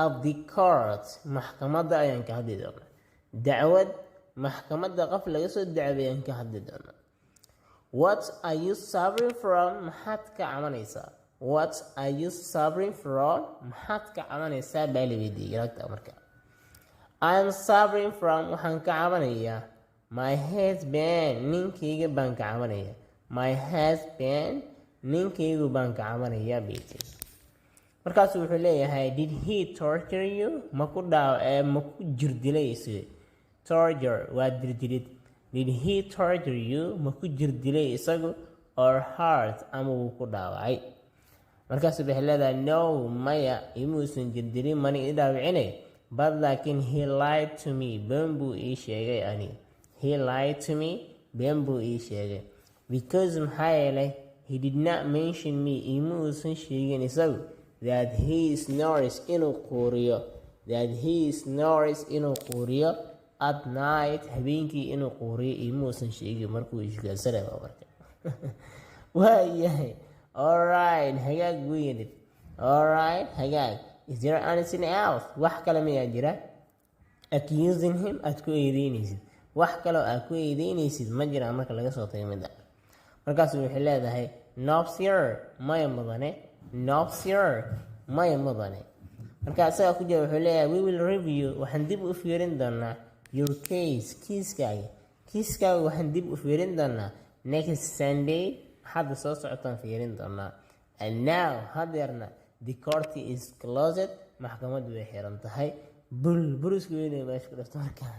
of the court maxkamadda ayaan ka hadli doonaa dacwad maxkamadda qof laga soo dacweeyaan ka hadli doonaa what are you suffering from maxaad ka cabanaysaa what are you suffering from maxaad ka cabanaysaa baa la weydiiyey ragta marka I am suffering from waxaan ka cabanayaa my husband ninkayga baan ka cabanayaa my husband ninkaygu baan ka cabanayaa beetis markaas wuxuu leeyahay did he torture you ma ku jirdilay torture waa dirdirid did he torture you ma ku jirdilay isagu or hurt ama wuu ku dhaawacay markaas waxay leedahay no maya imuusan jirdilin mani i dhaawicinay but laakiin he lied to me been buu ii sheegay ani he lied to me been buu ii sheegay because maxaa yeelay he did not mention me imuusan sheegin isagu that he snores inuu quuriyo at night habeenkii inuu quuriyo imuusan sheegin markuu ishgaansanay marka waayahay alright hagaag weynid alright hagaag is there anything else wax kale miyaa jira accusing him aad ku eedeynaysid wax kale aad ku eedeynaysid ma jiraan marka laga soo tagay midda markaas waxay leedahay no sir maya mudane no sir maya mudane marka asaga ku jira wuxuu leeyahay we will review waxaan dib u fiirin doonaa your kiiskaaga waxaan dib u fiirin doonaa next Sunday hadda soo socotaan fiirin doonaa and now hadeerna the court is closed maxkamaddu way xiran tahay buruska weynay meesha ku dhafto markaa